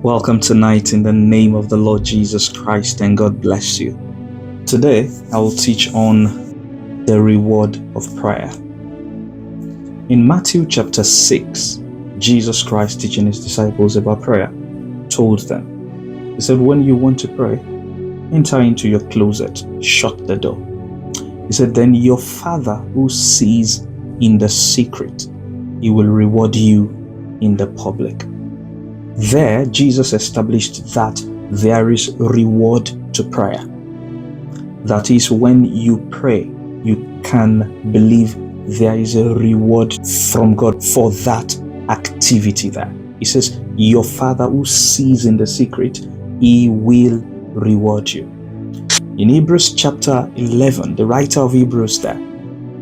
Welcome tonight in the name of the Lord Jesus Christ, and God bless you. Today, I will teach on the reward of prayer. In Matthew chapter 6, Jesus Christ, teaching his disciples about prayer, told them, he said, when you want to pray, enter into your closet, shut the door. He said, then your Father who sees in the secret, he will reward you in the public. There, Jesus established that there is reward to prayer. That is, when you pray, you can believe there is a reward from God for that activity there. He says, your Father who sees in the secret, he will reward you. In Hebrews chapter 11, the writer of Hebrews there,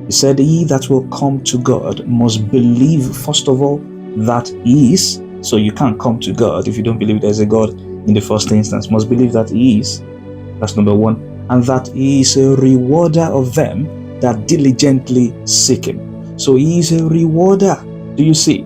he said, he that will come to God must believe, first of all, that he is. So you can't come to God if you don't believe there's a God in the first instance. Must believe that he is. That's number one. And that he is a rewarder of them that diligently seek him. So he is a rewarder. Do you see?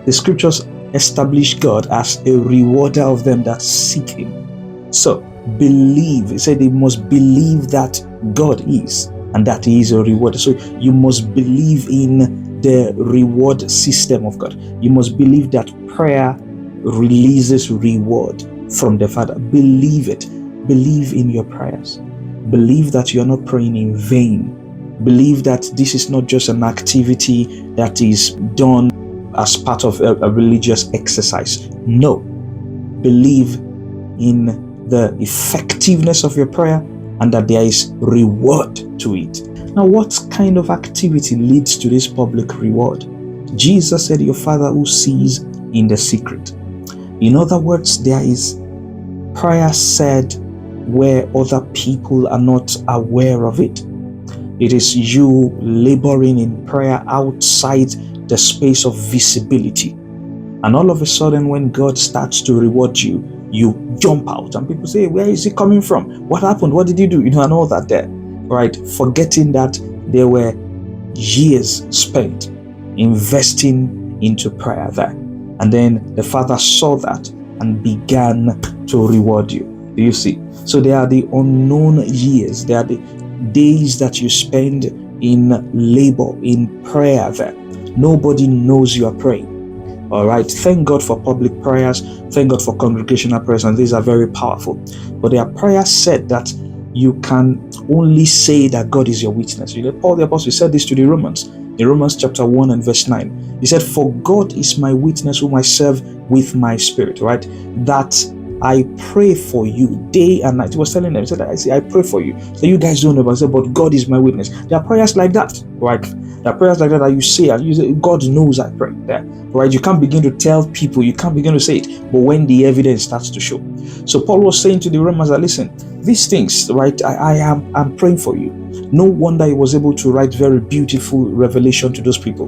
The scriptures establish God as a rewarder of them that seek him. So believe. He said they must believe that God is and that he is a rewarder. So you must believe in the reward system of God. You must believe that prayer releases reward from the Father. Believe it. Believe in your prayers. Believe that you are not praying in vain. Believe that this is not just an activity that is done as part of a religious exercise. No. Believe in the effectiveness of your prayer and that there is reward to it. Now, what kind of activity leads to this public reward? Jesus said, your Father who sees in the secret. In other words, there is prayer said where other people are not aware of it. It is you laboring in prayer outside the space of visibility. And all of a sudden, when God starts to reward you, you jump out and people say, where is it coming from? What happened? What did you do? And all that there. Right, forgetting that there were years spent investing into prayer there. And then the Father saw that and began to reward you. Do you see? So there are the unknown years. There are the days that you spend in labor, in prayer there. Nobody knows you are praying. All right. Thank God for public prayers. Thank God for congregational prayers. And these are very powerful. But there are prayers said that you can only say that God is your witness. Paul the Apostle said this to the Romans in Romans chapter 1 and verse 9. He said, for God is my witness whom I serve with my spirit, right? That I pray for you day and night. He was telling them, he said, I pray for you. So you guys don't know, but I said, but God is my witness. There are prayers like that, right? There are prayers like that you say, and you say, God knows I pray there, right? You can't begin to tell people, you can't begin to say it, but when the evidence starts to show. So Paul was saying to the Romans that, listen, these things, right, I'm praying for you. No wonder he was able to write very beautiful revelation to those people.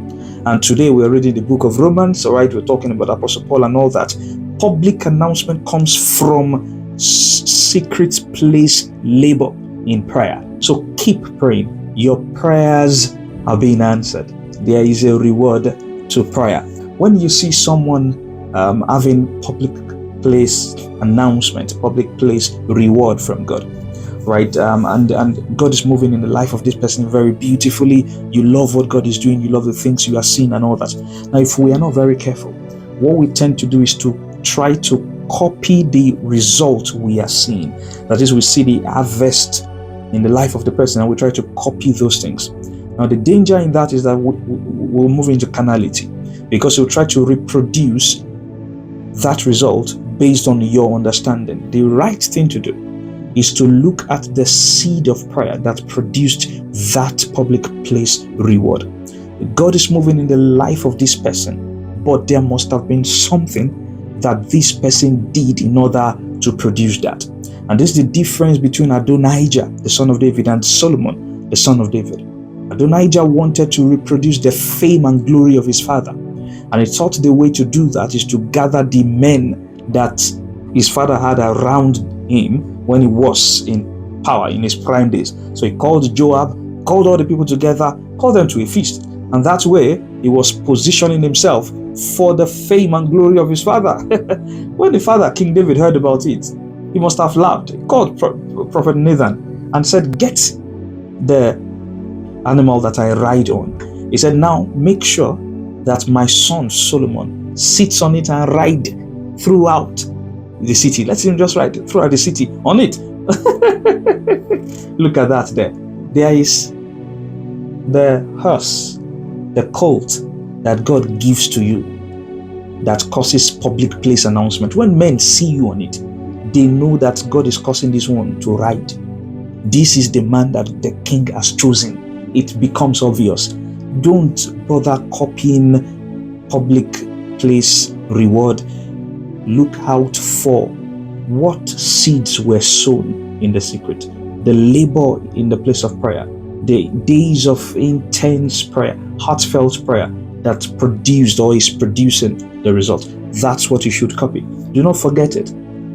And today we're reading the book of Romans, all right, we're talking about Apostle Paul and all that. Public announcement comes from secret place labor in prayer. So keep praying. Your prayers are being answered. There is a reward to prayer. When you see someone having public place announcement, public place reward from God, right? And God is moving in the life of this person very beautifully. You love what God is doing. You love the things you are seeing and all that. Now, if we are not very careful, what we tend to do is to try to copy the result we are seeing. That is, we see the harvest in the life of the person and we try to copy those things. Now, the danger in that is that we'll move into carnality because we'll try to reproduce that result based on your understanding. The right thing to do is to look at the seed of prayer that produced that public place reward. God is moving in the life of this person, but there must have been something that this person did in order to produce that. And this is the difference between Adonijah, the son of David, and Solomon, the son of David. Adonijah wanted to reproduce the fame and glory of his father. And he thought the way to do that is to gather the men that his father had around him when he was in power, in his prime days. So he called Joab, called all the people together, called them to a feast. And that way, he was positioning himself for the fame and glory of his father. When the father, King David, heard about it, he must have laughed. He called Prophet Nathan and said, get the animal that I ride on. He said, now make sure that my son Solomon sits on it and ride throughout the city. Let him just ride throughout the city on it. Look at that there. There is the hearse, the colt that God gives to you that causes public place announcement. When men see you on it, they know that God is causing this one to ride. This is the man that the king has chosen. It becomes obvious. Don't bother copying public place reward. Look out for what seeds were sown in the secret. The labor in the place of prayer. The days of intense prayer, heartfelt prayer that produced or is producing the result. That's what you should copy. Do not forget it.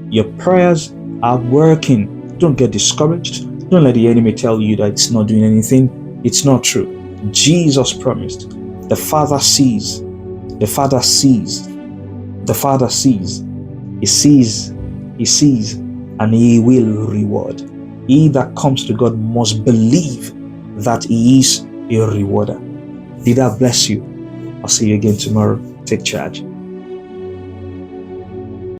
Your prayers are working. Don't get discouraged. Don't let the enemy tell you that it's not doing anything. It's not true. Jesus promised. The Father sees. The Father sees. The Father sees. He sees. He sees. And he will reward. He that comes to God must believe that he is a rewarder. Did that bless you? I'll see you again tomorrow. Take charge.